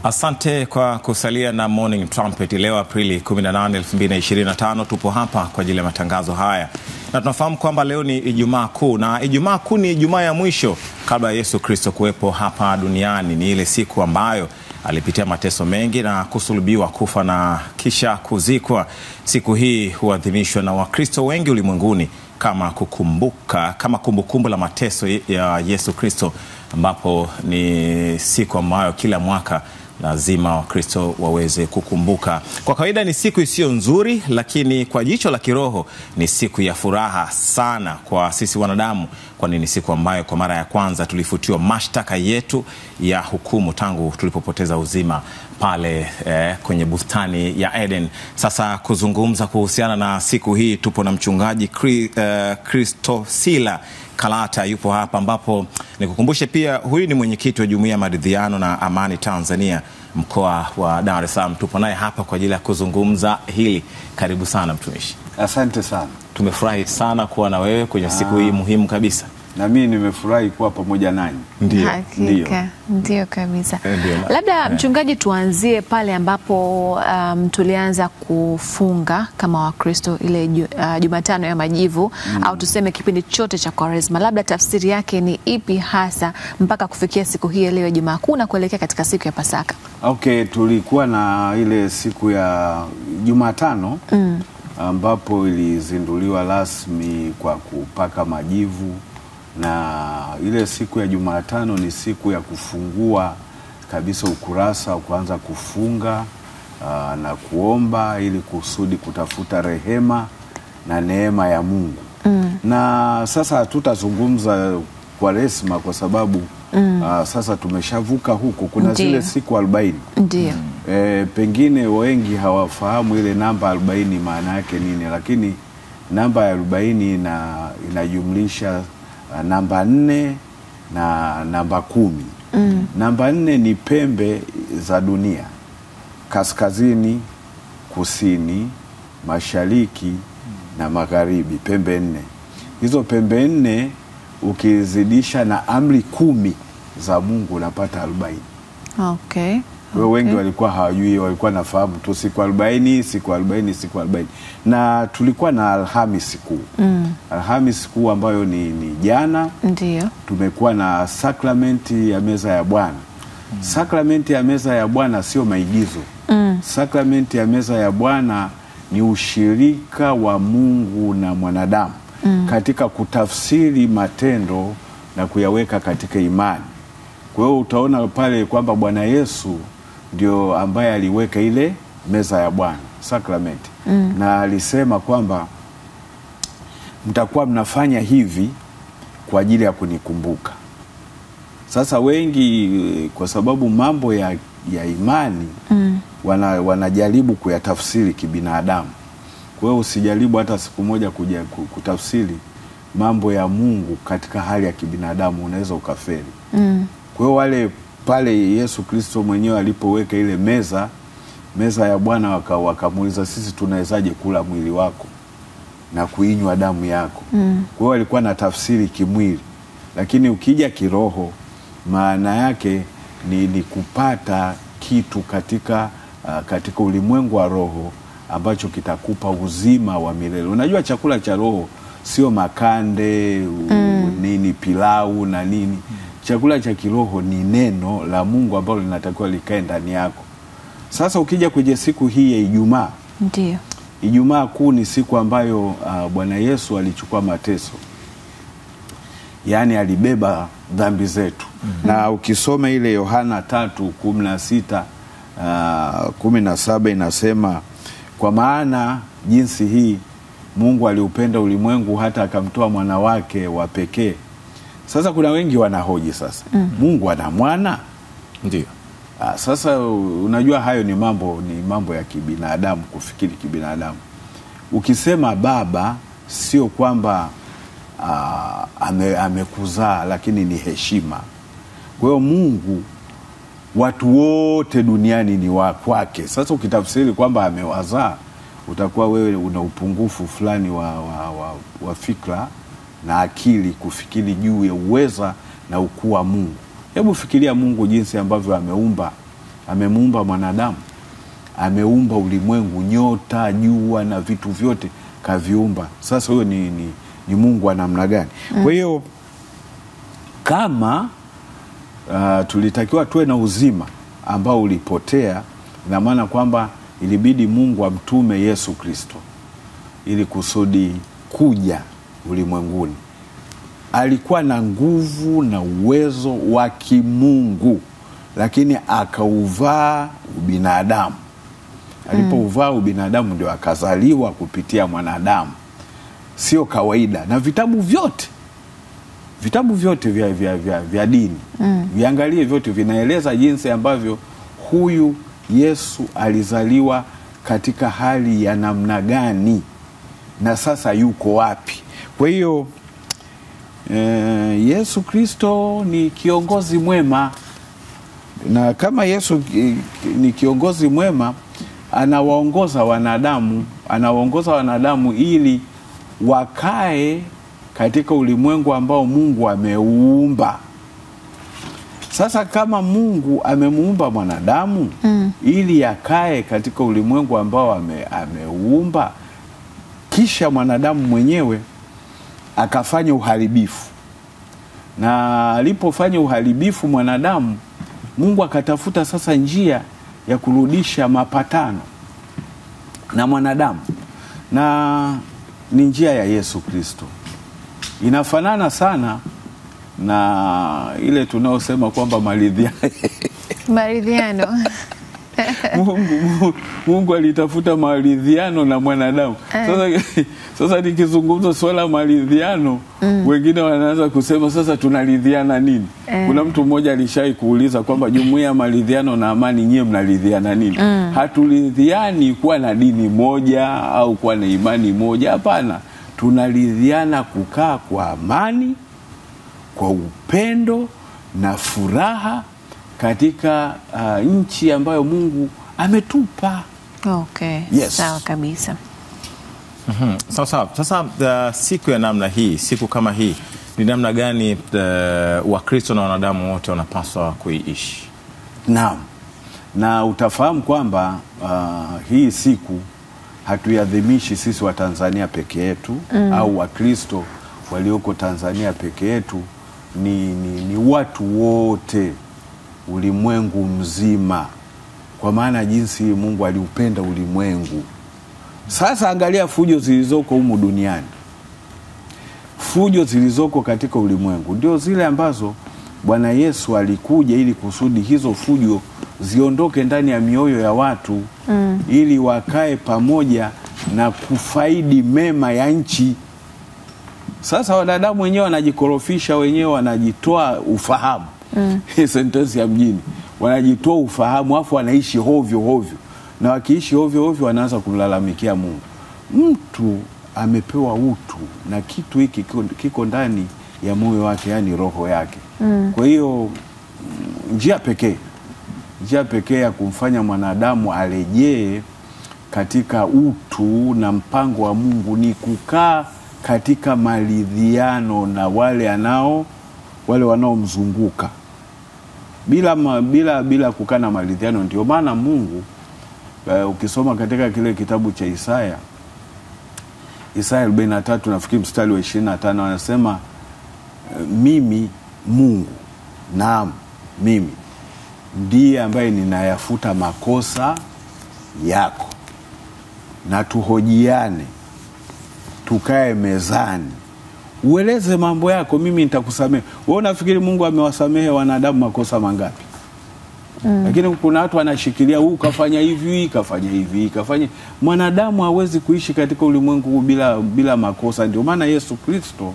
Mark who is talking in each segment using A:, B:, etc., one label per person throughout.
A: Asante kwa kusalia na Morning Trumpet. Leo Aprili 18, 2025 tupo hapa kwa ajili ya matangazo haya. Na tunafahamu kwamba leo ni Ijumaa Kuu, na Ijumaa Kuu ni Ijumaa ya mwisho kabla ya Yesu Kristo kuwepo hapa duniani. Ni ile siku ambayo alipitia mateso mengi na kusulubiwa, kufa na kisha kuzikwa. Siku hii huadhimishwa na Wakristo wengi ulimwenguni kama kumbukumbu la mateso ya Yesu Kristo, ambapo ni siku ambayo kila mwaka lazima Wakristo waweze kukumbuka. Kwa kawaida ni siku isiyo nzuri, lakini kwa jicho la kiroho ni siku ya furaha sana kwa sisi wanadamu, kwani ni siku ambayo kwa mara ya kwanza tulifutiwa mashtaka yetu ya hukumu tangu tulipopoteza uzima pale kwenye bustani ya Eden. Sasa kuzungumza kuhusiana na siku hii tupo na mchungaji Christosila Kalata yupo hapa, ambapo nikukumbushe pia huyu ni mwenyekiti wa Jumuiya ya Maridhiano na Amani Tanzania mkoa wa Dar es Salaam. Tupo naye hapa kwa ajili ya kuzungumza hili. Karibu sana mtumishi.
B: Asante sana.
A: Tumefurahi sana kuwa na wewe kwenye siku hii muhimu kabisa.
B: Na mimi nimefurahi kuwa pamoja nanyi.
C: Ndio kabisa. Labda mchungaji, tuanzie pale ambapo tulianza kufunga kama Wakristo ile Jumatano ya Majivu au tuseme kipindi chote cha Kwaresma. Labda tafsiri yake ni ipi hasa mpaka kufikia siku hii leo Ijumaa Kuu na kuelekea katika siku ya Pasaka?
B: Okay, tulikuwa na ile siku ya Jumatano ambapo ilizinduliwa rasmi kwa kupaka majivu, na ile siku ya Jumatano ni siku ya kufungua kabisa ukurasa wa kuanza kufunga na kuomba ili kusudi kutafuta rehema na neema ya Mungu. Na sasa hatutazungumza Kwaresma kwa sababu sasa tumeshavuka huko. Kuna zile siku 40.
C: Ndio.
B: Pengine wengi hawafahamu ile namba 40 maana yake nini, lakini namba ya 40 inajumlisha namba 4 na namba 10. Namba 4 ni pembe za dunia: kaskazini, kusini, mashariki na magharibi. Pembe 4. Hizo pembe 4 ukizidisha na amri 10 za Mungu unapata 40.
C: Okay.
B: Wengi walikuwa hawajui, walikuwa nafahamu tu siku 40, siku 40, siku 40. Na tulikuwa na Alhamisi Kuu. Alhamisi Kuu ambayo ni jana.
C: Ndio.
B: Tumekuwa na sakramenti ya meza ya Bwana. Sakramenti ya meza ya Bwana sio maigizo. Sakramenti ya meza ya Bwana ni ushirika wa Mungu na mwanadamu katika kutafsiri matendo na kuyaweka katika imani. Kwa hiyo utaona pale kwamba Bwana Yesu ndio ambaye aliweka ile meza ya Bwana, sakramenti. Na alisema kwamba mtakuwa mnafanya hivi kwa ajili ya kunikumbuka. Sasa wengi kwa sababu mambo ya imani wanajaribu kuyatafsiri kibinadamu. Kwa hiyo usijaribu hata siku moja kuja kutafsiri mambo ya Mungu katika hali ya kibinadamu, unaweza ukafeli. Kwa hiyo wale pale Yesu Kristo mwenyewe alipoweka ile meza ya Bwana, wakamuuliza sisi tunawezaje kula mwili wako na kuinywa damu yako? Kwa hiyo alikuwa na tafsiri kimwili, lakini ukija kiroho maana yake ni kupata kitu katika ulimwengu wa roho ambacho kitakupa uzima wa milele. Unajua chakula cha roho sio makande nini, pilau na nini. Chakula cha kiroho ni neno la Mungu ambalo linatakiwa likae ndani yako. Sasa ukija kwenye siku hii ya Ijumaa,
C: ndio
B: Ijumaa Kuu ni siku ambayo Bwana Yesu alichukua mateso, yaani alibeba dhambi zetu. Na ukisoma ile Yohana 3:16 17 inasema, kwa maana jinsi hii Mungu aliupenda ulimwengu hata akamtoa mwana wake wa pekee. Sasa kuna wengi wanahoji sasa, Mungu ana mwana?
A: Ndio.
B: Sasa unajua hayo ni mambo ya kibinadamu, kufikiri kibinadamu. Ukisema baba sio kwamba amekuzaa, lakini ni heshima. Kwa hiyo Mungu watu wote duniani ni wa kwake. Sasa ukitafsiri kwamba amewazaa, utakuwa wewe una upungufu fulani wa fikra na akili kufikiri juu ya uweza na ukuu wa Mungu. Hebu fikiria Mungu jinsi ambavyo ameumba amemuumba mwanadamu, ameumba ulimwengu, nyota, jua na vitu vyote kaviumba. Sasa huyo ni Mungu wa namna gani? Kwa hiyo kama tulitakiwa tuwe na uzima ambao ulipotea, ina maana kwamba ilibidi Mungu amtume Yesu Kristo ili kusudi kuja ulimwenguni. Alikuwa na nguvu na uwezo wa kimungu, lakini akauvaa ubinadamu. Alipouvaa ubinadamu ndio akazaliwa kupitia mwanadamu. Sio kawaida. Na vitabu vyote vya dini, viangalie vyote, vinaeleza jinsi ambavyo huyu Yesu alizaliwa katika hali ya namna gani na sasa yuko wapi. Kwa hiyo Yesu Kristo ni kiongozi mwema, na kama Yesu ni kiongozi mwema, anawaongoza wanadamu ili wakae katika ulimwengu ambao Mungu ameuumba. Sasa kama Mungu amemuumba mwanadamu ili akae katika ulimwengu ambao ameuumba, kisha mwanadamu mwenyewe akafanya uharibifu, na alipofanya uharibifu mwanadamu, Mungu akatafuta sasa njia ya kurudisha mapatano na mwanadamu, na ni njia ya Yesu Kristo. Inafanana sana na ile tunaosema kwamba maridhiano. Mungu alitafuta maridhiano na mwanadamu. Sasa nikizungumza swala maridhiano, wengine wanaanza kusema sasa tunaridhiana nini? Kuna mtu mmoja alishai kuuliza kwamba jumuiya ya maridhiano na amani, nyie mnaridhiana nini? Haturidhiani kuwa na dini moja au kuwa na imani moja, hapana. Tunaridhiana kukaa kwa amani, kwa upendo na furaha katika nchi ambayo Mungu ametupa.
C: Okay.
B: Yes.
C: Sawa kabisa.
A: Sasa siku ya namna hii, siku kama hii, ni namna gani Wakristo na wanadamu wote wanapaswa kuiishi?
B: Naam. Na utafahamu kwamba hii siku hatuiadhimishi sisi wa Tanzania peke yetu au Wakristo walioko Tanzania peke yetu, ni watu wote ulimwengu mzima, kwa maana jinsi Mungu aliupenda ulimwengu. Sasa angalia fujo zilizoko humu duniani. Fujo zilizoko katika ulimwengu ndio zile ambazo Bwana Yesu alikuja ili kusudi hizo fujo ziondoke ndani ya mioyo ya watu, ili wakae pamoja na kufaidi mema ya nchi. Sasa wanadamu wenyewe wanajikorofisha, wenyewe wanajitoa ufahamu. Hii sentensi ya mjini, wanajitoa ufahamu afu wanaishi hovyo, na wakiishi hovyo wanaanza kumlalamikia Mungu. Mtu amepewa utu na kitu hiki kiko ndani ya moyo wake, yani roho yake. Kwa hiyo njia pekee ya kumfanya mwanadamu arejee katika utu na mpango wa Mungu ni kukaa katika maridhiano na wale wanaomzunguka. Bila kukaa na maridhiano, ndio maana Mungu ukisoma katika kile kitabu cha Isaya 43 nafikiri mstari wa 25, anasema mimi Mungu, naam mimi ndiye ambaye ninayafuta makosa yako, na tuhojiane, tukae mezani, ueleze mambo yako, mimi nitakusamehe. Wewe unafikiri Mungu amewasamehe wanadamu makosa mangapi? Lakini kuna watu wanashikilia, huu kafanya hivi, kafanya hivi, kafanya. Mwanadamu hawezi kuishi katika ulimwengu bila makosa. Ndio maana Yesu Kristo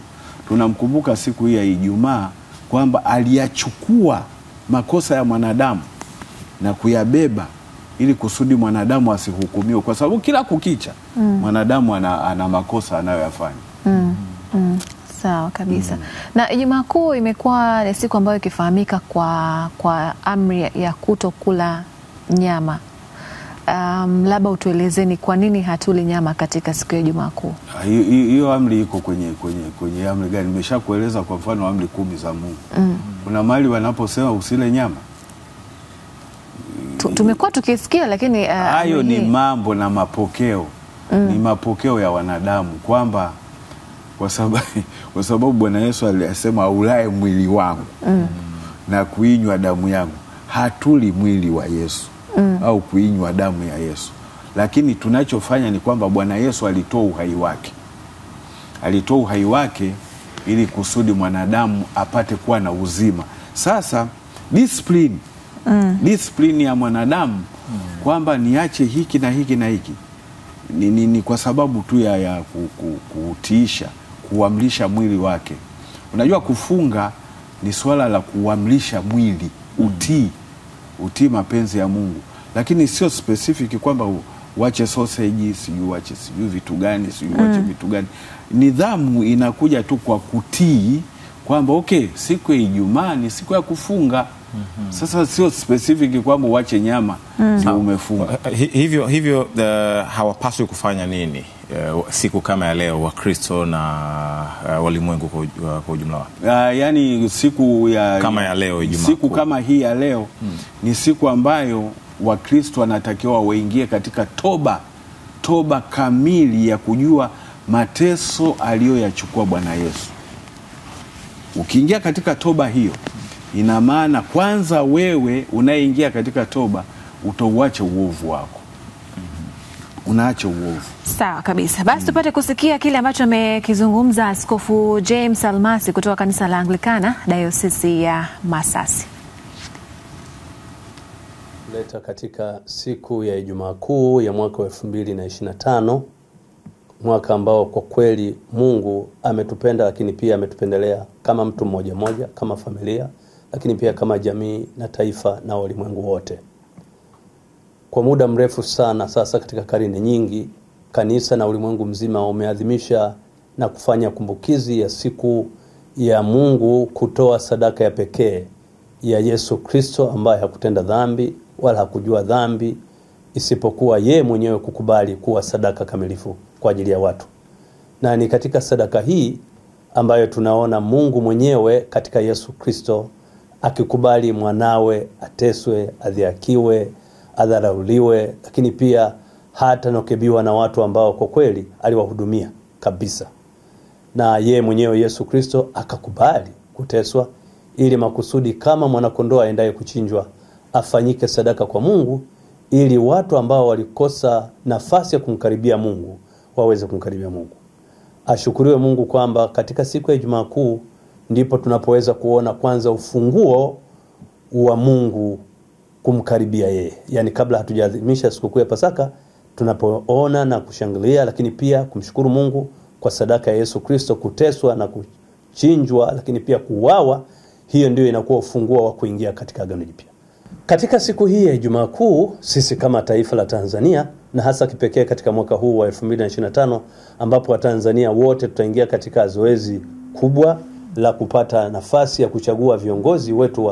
B: tunamkumbuka siku hii ya Ijumaa kwamba aliyachukua makosa ya mwanadamu na kuyabeba ili kusudi mwanadamu asihukumiwe, kwa sababu kila kukicha mwanadamu ana makosa anayoyafanya.
C: Sawa kabisa. Na Ijumaa Kuu imekuwa ni siku ambayo ikifahamika kwa amri ya kutokula nyama. Labda utuelezeni kwa nini hatuli nyama katika siku ya Ijumaa Kuu?
B: Hiyo amri iko kwenye amri gani? Nimeshakueleza, kwa mfano amri 10 za Mungu. Kuna mahali wanaposema usile nyama.
C: tumekuwa tukisikia, lakini
B: hayo ni mambo na mapokeo. Ni mapokeo ya wanadamu kwamba kwa sababu Bwana Yesu alisema aulae mwili wangu na kuinywa damu yangu. Hatuli mwili wa Yesu au kuinywa damu ya Yesu, lakini tunachofanya ni kwamba Bwana Yesu alitoa uhai wake. Alitoa uhai wake ili kusudi mwanadamu apate kuwa na uzima. Sasa discipline ya mwanadamu kwamba niache hiki na hiki na hiki ni kwa sababu tu ya kutiisha, kuamrisha mwili wake. Unajua kufunga ni swala la kuamrisha mwili utii mapenzi ya Mungu, lakini sio specific kwamba wache sausage, wache vitu gani, wache vitu gani. Nidhamu inakuja tu kwa kutii kwamba okay, siku ya Ijumaa ni siku ya kufunga. Sasa sio specific kwamba wache nyama na umefunga.
A: Hivyo hawapaswi kufanya nini siku kama ya leo Wakristo na walimwengu kwa ujumla wake?
B: Yani siku
A: kama ya leo Ijumaa,
B: siku kama hii ya leo ni siku ambayo Wakristo wanatakiwa waingie katika toba kamili ya kujua mateso aliyoyachukua Bwana Yesu. Ukiingia katika toba hiyo, ina maana kwanza wewe unayeingia katika toba utauacha uovu wako. Unaacha uovu.
C: Sawa kabisa. Basi tupate kusikia kile ambacho amekizungumza Askofu James Almasi kutoka kanisa la Anglikana Dayosisi ya Masasi.
D: Leta katika siku ya Ijumaa Kuu ya mwaka wa 2025, mwaka ambao kwa kweli Mungu ametupenda, lakini pia ametupendelea kama mtu mmoja mmoja, kama familia, lakini pia kama jamii na taifa na ulimwengu wote. Kwa muda mrefu sana sasa, katika karne nyingi, kanisa na ulimwengu mzima umeadhimisha na kufanya kumbukizi ya siku ya Mungu kutoa sadaka ya pekee ya Yesu Kristo, ambaye hakutenda dhambi wala hakujua dhambi, isipokuwa yeye mwenyewe kukubali kuwa sadaka kamilifu kwa ajili ya watu. Na ni katika sadaka hii ambayo tunaona Mungu mwenyewe katika Yesu Kristo akikubali mwanawe ateswe, adhiakiwe, adharauliwe, lakini pia hata nokebiwa na watu ambao kwa kweli aliwahudumia kabisa. Na yeye mwenyewe Yesu Kristo akakubali kuteswa ili makusudi kama mwanakondoo aendaye kuchinjwa afanyike sadaka kwa Mungu, ili watu ambao walikosa nafasi ya kumkaribia Mungu waweze kumkaribia Mungu. Ashukuriwe Mungu kwamba katika siku ya Ijumaa Kuu ndipo tunapoweza kuona kwanza ufunguo wa Mungu kumkaribia yeye. Yani kabla hatujaadhimisha sikukuu ya Pasaka, tunapoona na kushangilia, lakini pia kumshukuru Mungu kwa sadaka ya Yesu Kristo kuteswa na kuchinjwa, lakini pia kuuawa. Hiyo ndio inakuwa ufunguo wa kuingia katika Agano Jipya. Katika siku hii ya Ijumaa Kuu, sisi kama taifa la Tanzania, na hasa kipekee katika mwaka huu wa 2025, ambapo Watanzania wote tutaingia katika zoezi kubwa la kupata nafasi ya kuchagua viongozi wetu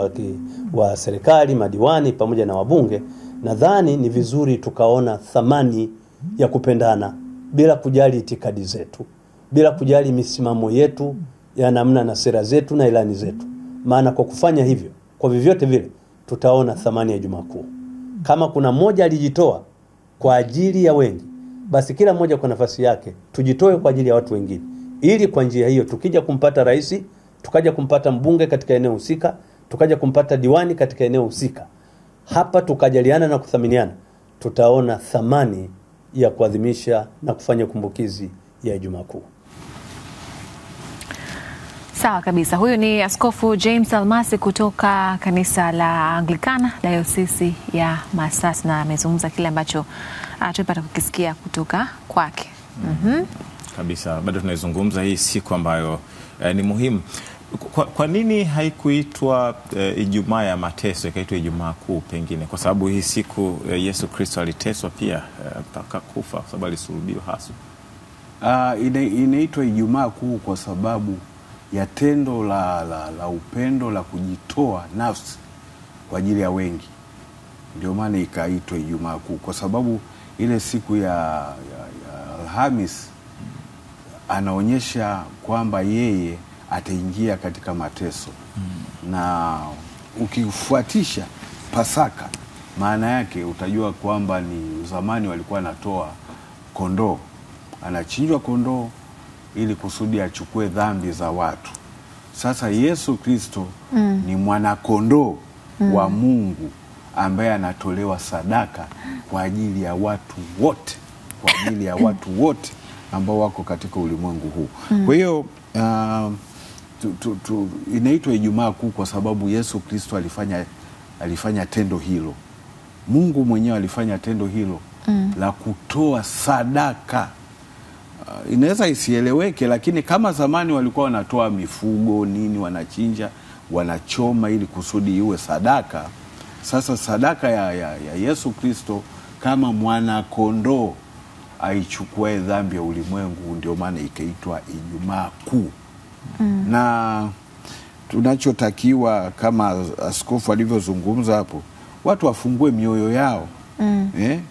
D: wa serikali, madiwani pamoja na wabunge, nadhani ni vizuri tukaona thamani ya kupendana bila kujali itikadi zetu, bila kujali misimamo yetu ya namna na sera zetu na ilani zetu. Maana kwa kufanya hivyo, kwa vyovyote vile tutaona thamani ya Ijumaa Kuu. Kama kuna mmoja alijitoa kwa ajili ya wengi, basi kila mmoja kwa nafasi yake tujitoe kwa ajili ya watu wengine, ili kwa njia hiyo tukija kumpata rais, tukaja kumpata mbunge katika eneo husika, tukaja kumpata diwani katika eneo husika, hapa tukajaliana na kuthaminiana, tutaona thamani ya kuadhimisha na kufanya kumbukizi ya Ijumaa Kuu.
C: Sawa kabisa. Huyu ni Askofu James Almasi kutoka kanisa la Anglikana Dayosisi ya Masasi, na amezungumza kile ambacho tulipata kukisikia kutoka kwake.
A: Kabisa. Bado tunaizungumza hii siku ambayo ni muhimu. Kwa nini haikuitwa Ijumaa ya mateso, ikaitwa Ijumaa Kuu pengine? Kwa sababu hii siku Yesu Kristo aliteswa pia mpaka kufa, kwa sababu alisulubiwa hasa.
B: Inaitwa Ijumaa Kuu kwa sababu ya tendo la upendo la kujitoa nafsi kwa ajili ya wengi. Ndio maana ikaitwa Ijumaa Kuu, kwa sababu ile siku ya Alhamis anaonyesha kwamba yeye ataingia katika mateso. Na ukifuatisha Pasaka maana yake utajua kwamba ni zamani walikuwa natoa kondoo, anachinjwa kondoo ili kusudi achukue dhambi za watu. Sasa Yesu Kristo ni mwana kondoo wa Mungu ambaye anatolewa sadaka kwa ajili ya watu wote, kwa ajili ya watu wote ambao wako katika ulimwengu huu. Kwa hiyo inaitwa Ijumaa Kuu kwa sababu Yesu Kristo alifanya tendo hilo. Mungu mwenyewe alifanya tendo hilo la kutoa sadaka. Inaweza isieleweke, lakini kama zamani walikuwa wanatoa mifugo nini, wanachinja, wanachoma ili kusudi iwe sadaka. Sasa sadaka ya Yesu Kristo kama mwana kondoo aichukue dhambi ya ulimwengu, ndio maana ikaitwa Ijumaa Kuu. Na tunachotakiwa kama askofu alivyozungumza hapo, watu wafungue mioyo yao,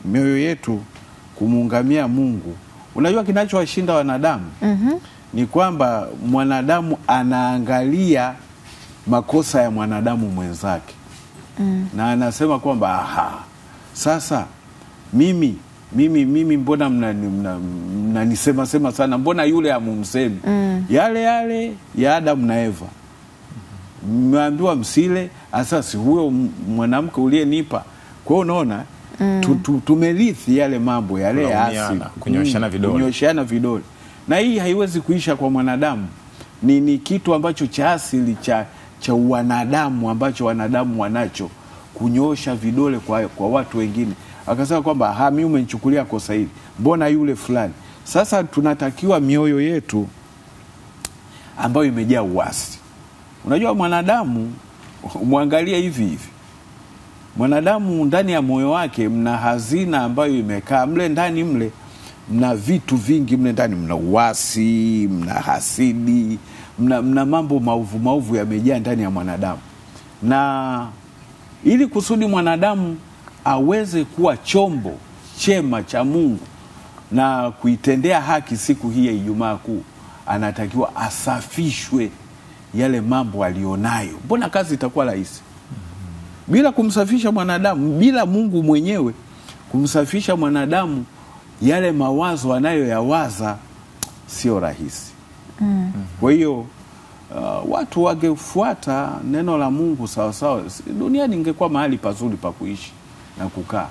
B: mioyo yetu kumuungamia Mungu. Unajua kinachowashinda wanadamu ni kwamba mwanadamu anaangalia makosa ya mwanadamu mwenzake na anasema kwamba sasa mimi mbona mnanisema sema sana, mbona yule hamumsemi? Yale ya Adam na Eva mmeambiwa msile, asasi huyo mwanamke uliyenipa. Kwa hiyo unaona tumerithi yale mambo yale ya asili, kunyoshana vidole. Na hii haiwezi kuisha kwa mwanadamu. Ni kitu ambacho cha asili cha wanadamu, ambacho wanadamu wanacho, kunyosha vidole kwa watu wengine. Akasema kwamba mimi umenichukulia kosa hili, mbona yule fulani. Sasa tunatakiwa mioyo yetu ambayo imejaa uasi. Unajua mwanadamu, muangalie hivi mwanadamu ndani ya moyo wake mna hazina ambayo imekaa mle ndani, mna vitu vingi mle ndani, mna uasi, mna hasidi, mna mambo maovu yamejaa ndani ya mwanadamu. Na ili kusudi mwanadamu aweze kuwa chombo chema cha Mungu na kuitendea haki siku hii ya Ijumaa Kuu, anatakiwa asafishwe yale mambo alionayo. Mbona kazi itakuwa rahisi? Bila kumsafisha mwanadamu, bila Mungu mwenyewe kumsafisha mwanadamu, yale mawazo anayoyawaza sio rahisi. Kwa hiyo watu wangefuata neno la Mungu sawa sawa, duniani ingekuwa mahali pazuri pa kuishi na kukaa.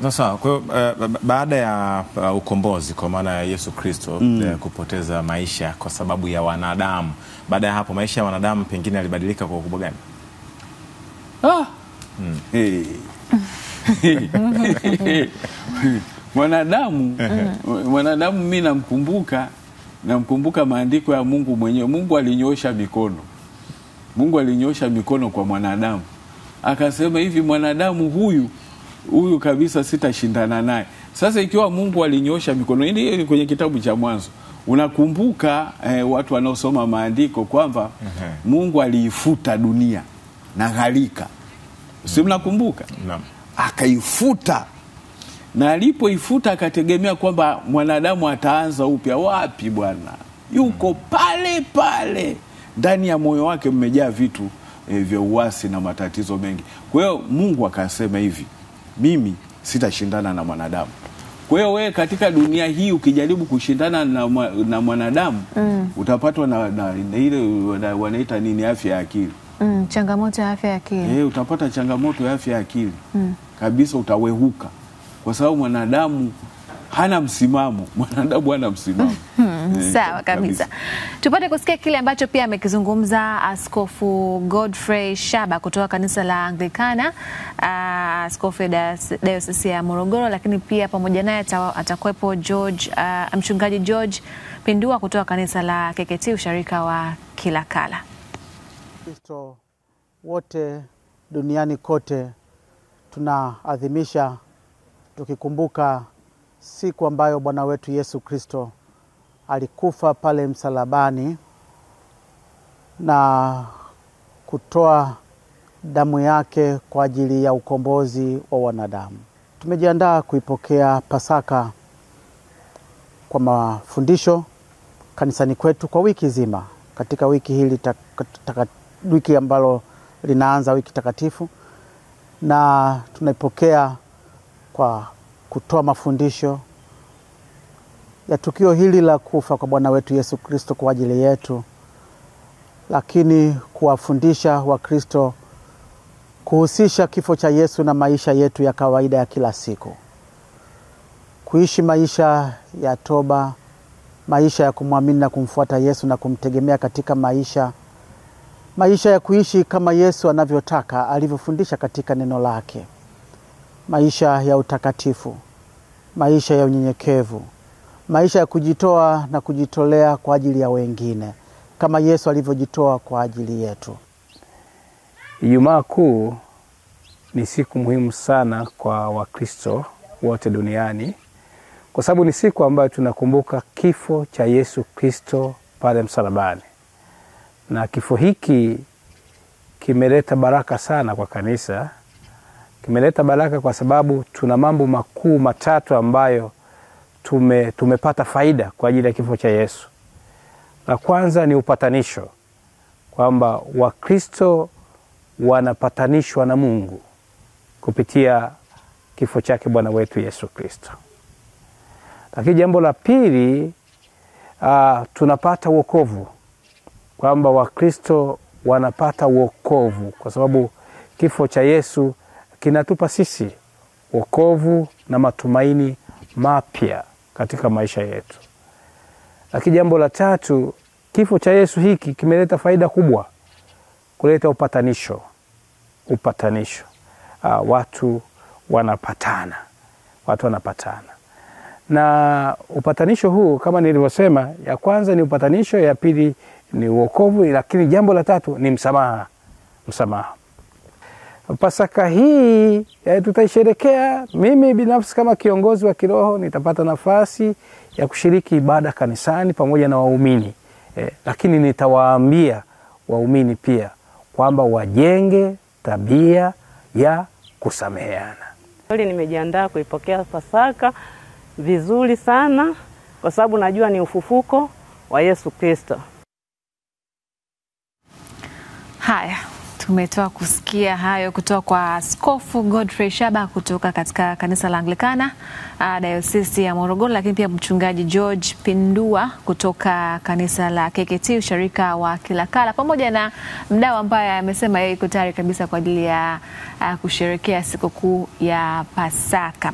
A: Sasa kwa baada ya ukombozi kwa maana ya Yesu Kristo kupoteza maisha kwa sababu ya wanadamu, baada ya hapo maisha ya wanadamu pengine yalibadilika kwa ukubwa gani?
B: Mwanadamu mimi namkumbuka maandiko ya Mungu mwenyewe. Mungu alinyosha mikono kwa mwanadamu, akasema hivi, mwanadamu huyu kabisa sitashindana naye. Sasa ikiwa Mungu alinyosha mikono, hili kwenye kitabu cha Mwanzo, unakumbuka watu wanaosoma maandiko kwamba Mungu aliifuta dunia na gharika. Si mnakumbuka? Akaifuta, na alipoifuta akategemea kwamba mwanadamu ataanza upya. Wapi bwana? Yuko pale pale ndani ya moyo wake mmejaa vitu vya uasi na matatizo mengi. Kwa hiyo Mungu akasema hivi, mimi sitashindana na mwanadamu. Kwa hiyo wewe katika dunia hii ukijaribu kushindana na mwanadamu, utapatwa na ile wanaita nini, afya ya akili.
C: Changamoto ya afya ya akili.
B: Utapata changamoto ya afya ya akili. Kabisa, utawehuka. Kwa sababu mwanadamu hana msimamo.
C: Sawa kabisa. Tupate kusikia kile ambacho pia amekizungumza Askofu Godfrey Shaba kutoka kanisa la Anglikana, askofu Dayosisi ya Morogoro, lakini pia pamoja naye atakuwepo mchungaji George Pindua kutoka kanisa la KKT usharika wa Kilakala.
E: Kristo wote duniani kote tunaadhimisha tukikumbuka siku ambayo Bwana wetu Yesu Kristo alikufa pale msalabani na kutoa damu yake kwa ajili ya ukombozi wa wanadamu. Tumejiandaa kuipokea Pasaka kwa mafundisho kanisani kwetu kwa wiki nzima. Katika wiki hili wiki ambalo linaanza wiki takatifu, na tunaipokea kwa kutoa mafundisho ya tukio hili la kufa kwa Bwana wetu Yesu Kristo kwa ajili yetu, lakini kuwafundisha Wakristo kuhusisha kifo cha Yesu na maisha yetu ya kawaida ya kila siku, kuishi maisha ya toba, maisha ya kumwamini na kumfuata Yesu na kumtegemea katika maisha ya kuishi kama Yesu anavyotaka, alivyofundisha katika neno lake, maisha ya utakatifu, maisha ya unyenyekevu, maisha ya kujitoa na kujitolea kwa ajili ya wengine kama Yesu alivyojitoa kwa ajili yetu.
F: Ijumaa Kuu ni siku muhimu sana kwa Wakristo wote duniani, kwa sababu ni siku ambayo tunakumbuka kifo cha Yesu Kristo pale msalabani. Na kifo hiki kimeleta baraka sana kwa kanisa. Kimeleta baraka kwa sababu tuna mambo makuu matatu ambayo tumepata faida kwa ajili ya kifo cha Yesu. La kwanza ni upatanisho, kwamba Wakristo wanapatanishwa na Mungu kupitia kifo chake Bwana wetu Yesu Kristo. Lakini jambo la pili, tunapata wokovu, kwamba Wakristo wanapata wokovu kwa sababu kifo cha Yesu kinatupa sisi wokovu na matumaini mapya katika maisha yetu. Lakini jambo la tatu, kifo cha Yesu hiki kimeleta faida kubwa, kuleta upatanisho. Watu wanapatana. Na upatanisho huu kama nilivyosema, ya kwanza ni upatanisho, ya pili ni wokovu, lakini jambo la tatu ni msamaha. Pasaka hii tutaisherekea. Mimi binafsi kama kiongozi wa kiroho nitapata nafasi ya kushiriki ibada kanisani pamoja na waumini. Lakini nitawaambia waumini pia kwamba wajenge tabia ya kusameheana.
G: Nimejiandaa kuipokea Pasaka vizuri sana kwa sababu najua ni ufufuko wa Yesu Kristo.
C: Haya, tumetoa kusikia hayo kutoka kwa Askofu Godfrey Shaba kutoka katika kanisa la Anglikana Dayosisi ya Morogoro, lakini pia Mchungaji George Pindua kutoka kanisa la KKT usharika wa Kilakala, pamoja na mdau ambaye amesema yeye yuko tayari kabisa kwa ajili ya kusherehekea sikukuu ya Pasaka.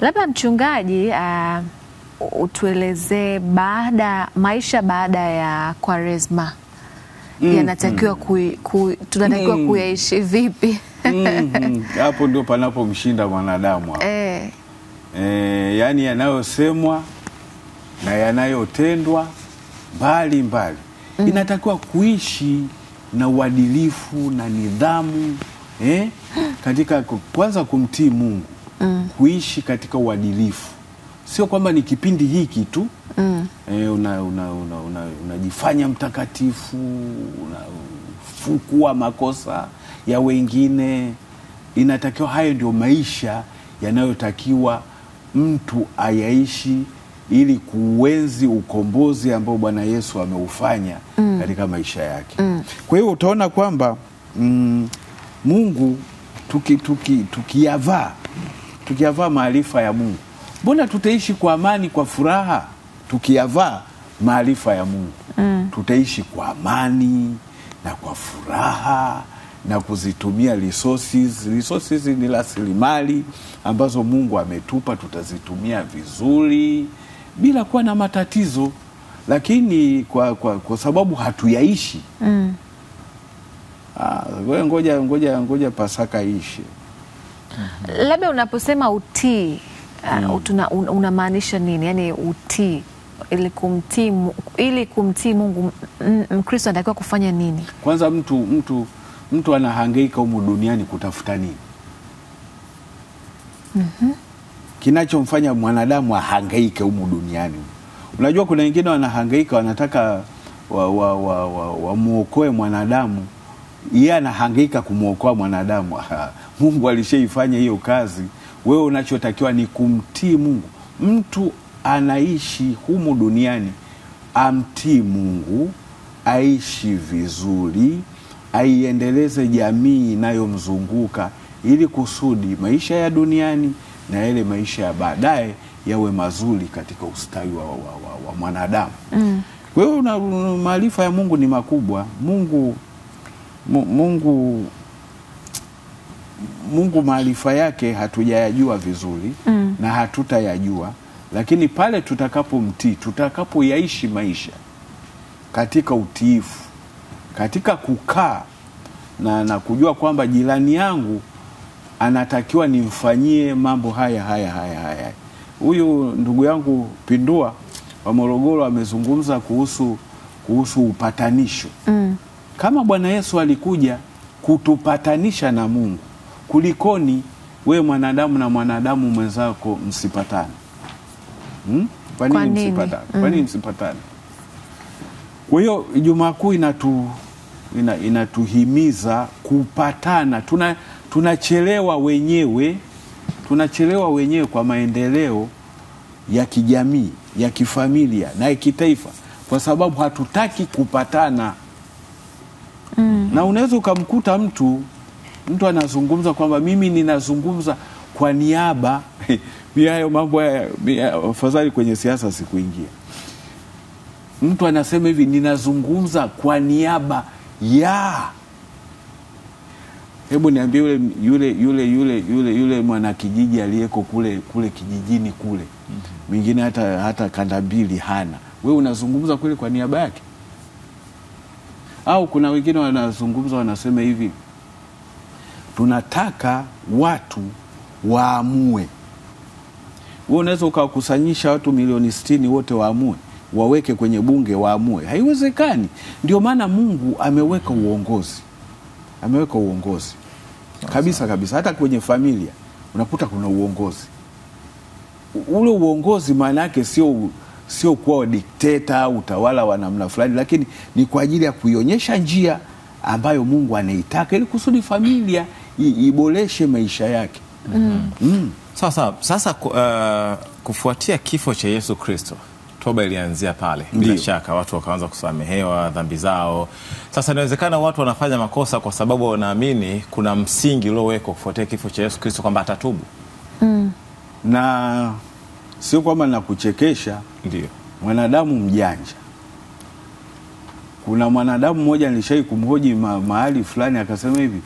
C: Labda mchungaji, utuelezee maisha baada ya Kwaresma yanatakiwa tunatakiwa kuyaishi vipi?
B: Hapo ndio panapomshinda mwanadamu. Yaani yanayosemwa na yanayotendwa mbali. Inatakiwa kuishi na uadilifu na nidhamu, katika kwanza kumtii Mungu. Kuishi katika uadilifu. Sio kwamba ni kipindi hiki tu. Unajifanya mtakatifu, unafukua makosa ya wengine. Inatakiwa hayo ndio maisha yanayotakiwa mtu ayaishi ili kuenzi ukombozi ambao Bwana Yesu ameufanya katika maisha yake. Kwa hiyo utaona kwamba Mungu tukiyavaa maarifa ya Mungu, mbona tutaishi kwa amani, kwa furaha? Tukiyavaa maarifa ya Mungu, tutaishi kwa amani na kwa furaha na kuzitumia resources. Resources ni rasilimali ambazo Mungu ametupa, tutazitumia vizuri bila kuwa na matatizo. Lakini kwa sababu hatuyaishi, ngoja Pasaka ishi.
C: Labda unaposema utii, unamaanisha nini? Yaani utii, ili kumtii Mungu, Mkristo anatakiwa kufanya nini?
B: Kwanza mtu anahangaika humu duniani kutafuta nini? Kinachomfanya mwanadamu ahangaike humu duniani. Unajua kuna wengine wanahangaika, wanataka wamuokoe mwanadamu. Yeye anahangaika kumuokoa mwanadamu. Mungu alishaifanya hiyo kazi. Wewe unachotakiwa ni kumtii Mungu. Mtu anaishi humu duniani, amtii Mungu, aishi vizuri, aiendeleze jamii inayomzunguka ili kusudi maisha ya duniani na yale maisha ya baadaye yawe mazuri katika ustawi wa mwanadamu. Kwa hiyo maarifa ya Mungu ni makubwa. Mungu maarifa yake hatujayajua vizuri na hatutayajua, lakini pale tutakapomtii, tutakapoyaishi maisha katika utiifu, katika kukaa na kujua kwamba jirani yangu anatakiwa nimfanyie mambo haya. Huyu ndugu yangu Pindua wa Morogoro amezungumza kuhusu upatanisho. Kama Bwana Yesu alikuja kutupatanisha na Mungu, kulikoni we mwanadamu na mwanadamu mwenzako msipatane? Kwa nini msipatane? Kwa nini msipatane? Kwa hiyo Ijumaa Kuu inatuhimiza kupatana. Tunachelewa wenyewe kwa maendeleo ya kijamii, ya kifamilia na ya kitaifa, kwa sababu hatutaki kupatana. Na unaweza ukamkuta mtu anazungumza kwamba mimi ninazungumza kwa niaba ya hayo mambo afadhali kwenye siasa sikuingia. Mtu anasema hivi, ninazungumza kwa niaba ya. Hebu niambie yule mwana kijiji aliyeko kule kijijini kule, mwingine hata kanda mbili hana, wewe unazungumza kule kwa niaba yake? Au kuna wengine wanazungumza wanasema hivi, tunataka watu waamue. Wewe unaweza ukakusanyisha watu milioni 60 wote waamue, waweke kwenye bunge waamue? Haiwezekani. Ndio maana Mungu ameweka uongozi. Kabisa. Hata kwenye familia unakuta kuna uongozi. Ule uongozi maana yake sio kuwa dikteta, utawala wa namna fulani, lakini ni kwa ajili ya kuionyesha njia ambayo Mungu anaitaka ili kusudi familia iboreshe maisha yake.
A: Sasa kufuatia kifo cha Yesu Kristo, toba ilianzia pale. Bila shaka watu wakaanza kusamehewa dhambi zao. Sasa inawezekana watu wanafanya makosa kwa sababu wanaamini kuna msingi uliowekwa kufuatia kifo cha Yesu Kristo kwamba atatubu.
B: Na sio kwamba nakuchekesha, ndio mwanadamu mjanja. Kuna mwanadamu mmoja nilishai kumhoji mahali fulani, akasema hivi,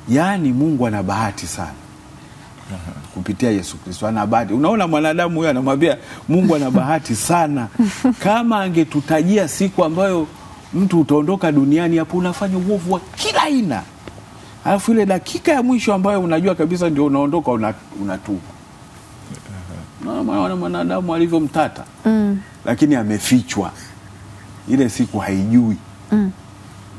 B: yaani Mungu ana bahati sana kupitia Yesu Kristo, ana bahati. Unaona, mwanadamu huyo anamwambia Mungu ana bahati sana. Kama angetutajia siku ambayo mtu utaondoka duniani, hapo unafanya uovu wa kila aina, alafu ile dakika ya mwisho ambayo unajua kabisa ndio unaondoka, unatubu. Naona mwanadamu alivyo mtata. Lakini amefichwa, ile siku haijui.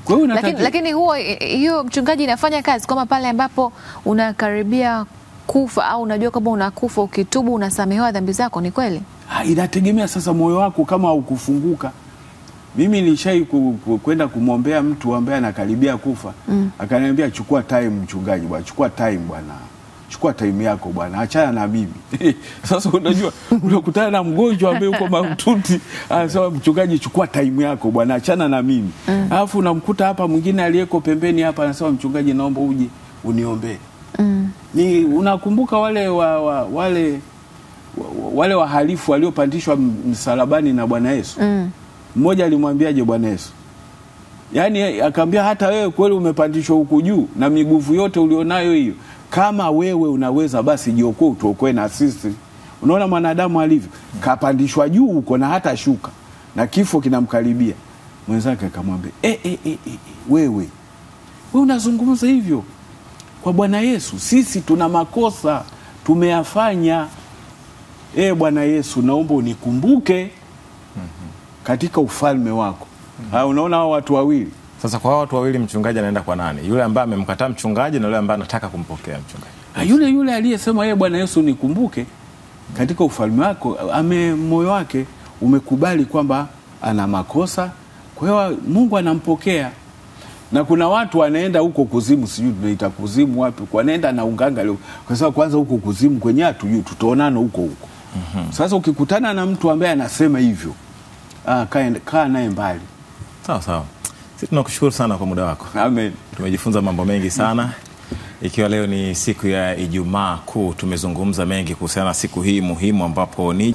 B: Kwa hiyo
C: lakini hiyo mchungaji inafanya kazi kama pale ambapo unakaribia kufa au unajua kwamba unakufa, ukitubu unasamehewa dhambi zako. Ni kweli?
B: Inategemea sasa moyo wako kama haukufunguka. Mimi nilishai kwenda kumwombea mtu ambaye anakaribia kufa. Akaniambia, chukua time mchungaji bwana, chukua time yako bwana, achana na mimi. Sasa unajua unakutana na mgonjwa ambaye uko mahututi, anasema mchungaji, chukua time yako bwana, achana na mimi. Alafu unamkuta hapa mwingine aliyeko pembeni hapa anasema, mchungaji, naomba uje uniombee. Ni unakumbuka wale wahalifu waliopandishwa msalabani na Bwana Yesu? Mmoja alimwambiaje Bwana Yesu? Yaani akamwambia, hata wewe kweli umepandishwa huku juu na miguvu yote ulionayo hiyo, kama wewe unaweza basi jiokoe, utuokoe na sisi. Unaona mwanadamu alivyo, kapandishwa juu huko na hata shuka na kifo kinamkaribia. Mwenzake akamwambia, wewe unazungumza hivyo kwa Bwana Yesu? Sisi tuna makosa tumeyafanya. Bwana Yesu, naomba unikumbuke katika ufalme wako. Unaona hao watu wawili.
A: Sasa kwa hao watu wawili mchungaji anaenda kwa nani? Yule ambaye amemkataa mchungaji na yule ambaye anataka kumpokea mchungaji?
B: Yule aliyesema Bwana Yesu nikumbuke katika ufalme wako, moyo wake umekubali kwamba ana makosa, kwa hiyo Mungu anampokea. Na kuna watu wanaenda huko kuzimu, sijui tunaita kuzimu wapi, wanaenda na unganga leo. Kwa sababu kwanza huko kuzimu kwenye hatujui, tutaonana huko. Sasa ukikutana na mtu ambaye anasema hivyo, kaa naye mbali.
A: Sawa. Sisi tunakushukuru sana kwa muda wako.
B: Amen.
A: Tumejifunza mambo mengi sana. Ikiwa leo ni siku ya Ijumaa Kuu, tumezungumza mengi kuhusiana na siku hii muhimu ambapo ni